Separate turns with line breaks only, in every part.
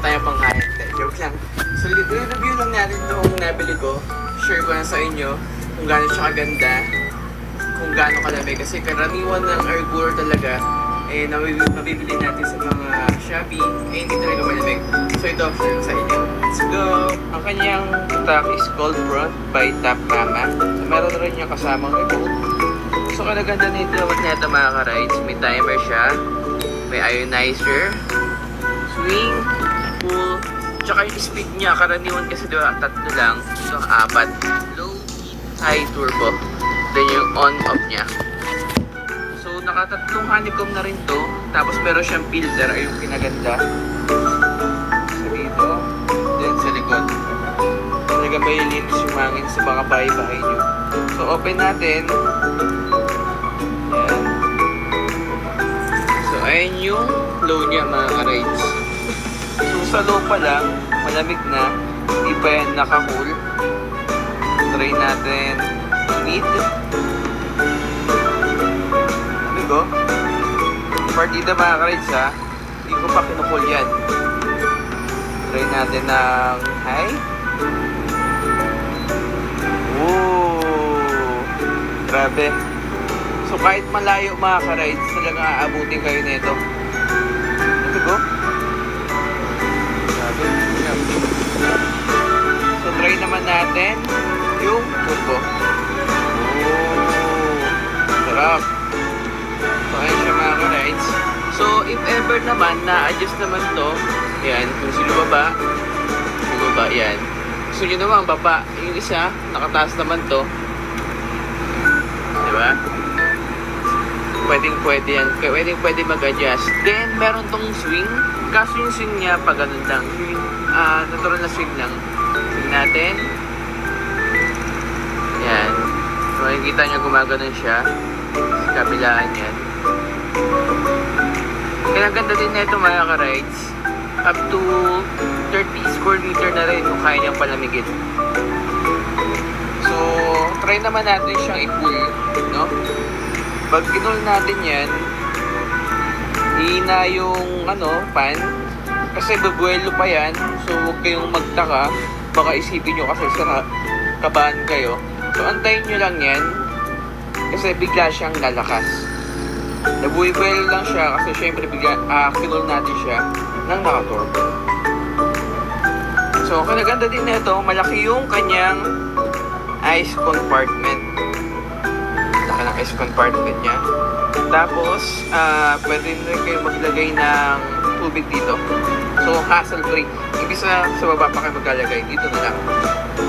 tayong pangkain. Joke lang. So, review lang natin itong nabili ko. Share ko na sa inyo kung gaano siya kaganda, kung gaano kalamig. Kasi karaniwan ng air cooler talaga, eh, mabibili natin sa mga Shopee, eh, hindi talaga malamig. So, ito, share ko sa inyo. Let's go! Ang kanyang stock is Cold Front by Top Mama. So, meron na rin yung kasamang remote. So, kalaganda nito naman nito mga ka-rides. May timer siya, may ionizer, swing, pull, tsaka yung speed niya, karaniwan kasi diba, tatlo lang, ito 4. Low, heat, high, turbo. Then yung on-off niya. So, nakatatlong honeycomb na rin to. Tapos meron siyang filter, ay yung pinaganda. So, dito. Then sa likod. Talaga may linis yung hangin sa mga bahay-bahay nyo. So, open natin. Ayan. So, ayan yung low niya mga ka-rides. So, sa low pa lang, malamig na. Hindi pa yan naka-cool. Try natin mid. Lamig oh. Partida mga ka-rides ha. Hindi ko pa kinukul yan. Try natin ng high. Ooh. Grabe. So, kahit malayo mga ka-rides, talagang aabutin kayo nito. Lamig oh. So, try naman natin yung turbo. Oh, sarap. So, ayan siya mga ka-rides. So, if ever naman, na-adjust naman to, yan, kung sino baba, yan. Gusto nyo naman, baba, yung isa, nakataas naman to. Diba? Pwede yan. Pwede mag-adjust. Then, meron tong swing. Kaso yung swing niya, pag ganun lang. Swing, natural na swing lang. Swing natin. Yan. So, makikita nyo gumaganon siya. Sa kabilaan yan. Kaya ganda din na ito mga ka-rides. Up to 30 square meter na rin kung kaya niyang palamigin. So, try naman natin siyang i-pull. No? Pag kinul natin yan, hihina yung fan. Kasi babuelo pa yan. So, huwag kayong magtaka. Baka isipin nyo kasi kabahan kayo. So, antayin nyo lang yan. Kasi bigla siyang lalakas. Nabubuelo lang siya kasi syempre kinul natin siya ng naka-turbo. So, kinaganda din nito, malaki yung kanyang ice compartment. Laki ng ice compartment niya. Tapos, pwede rin kayo maglagay ng tubig dito. So, hassle-free. Ibig sa baba pa kayo maglalagay. Dito na lang.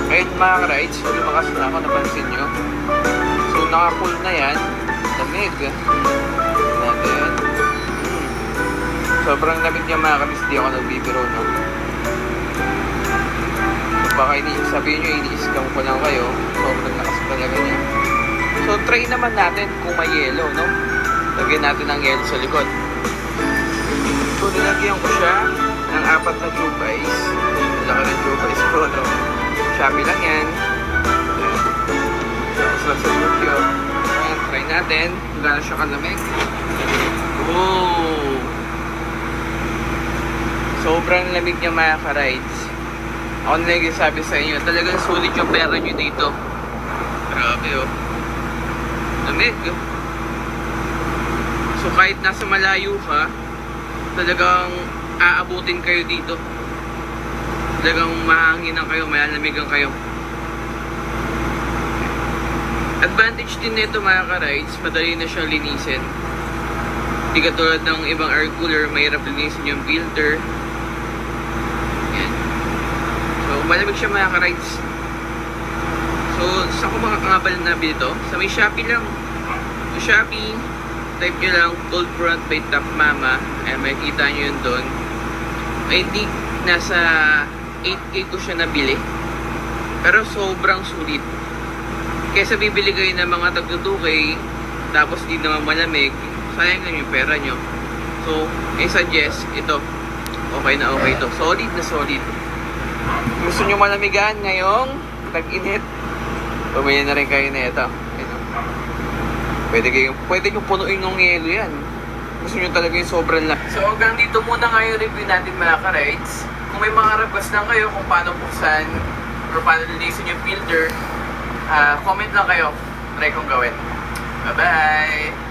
Ngayon mga ka-rides, lumakas na ako, napansin nyo. So, naka-cool na yan. Lamig. Natin. Sobrang lamig niya mga ka-rides. Di ako nagbibiro, no? So, baka sabihin nyo, ini-scam ko lang kayo. Sobrang lakas talaga niya. So, try naman natin kung may yellow, no? Lagyan natin ng yellow sa likod. So, nilagyan ko siya ng 4 na tubais. Laki ng tubais ko, no? Shopee lang yan. Tapos lang sa Tokyo. Ayan, try natin kung gano'n siya kalamig. Oh! Sobrang lamig niya mga ka-rides. Ako na lang sabi sa inyo, talagang sulit yung pera nyo dito. Grabe oh. Lamig. So kahit nasa malayo ka, talagang aabutin kayo dito. Talagang mahanginan kayo, malalamigan kayo. Advantage din nito mga ka-rides, madali na siyang linisin. Hindi katulad ng ibang air cooler, mahirap linisin yung filter. Yan. So malamig siya mga ka-rides. So, saan ko makakangabal na dito? Sa may Shopee lang. Sa Shopee, type nyo lang Cold Front by Top Mama. Ayan, makikita nyo yun doon. I think nasa 8K ko siya nabili. Pero sobrang sulit. Kesa bibili kayo ng mga tag 2K, tapos di naman malamig, sayang lang yung pera nyo. So, I suggest, ito. Okay na okay ito. Solid na solid. Gusto nyo malamigan ngayong tag-init? Pumili na rin kayo na ito. Pwede nyo punuin ng yelo yan. Gusto nyo talaga yung sobrang lang. So hanggang dito muna nga yung review natin mga ka-rides. Kung may mga request lang kayo kung paano buksan or paano linisin yung filter, comment lang kayo. Try kong gawin. Bye-bye!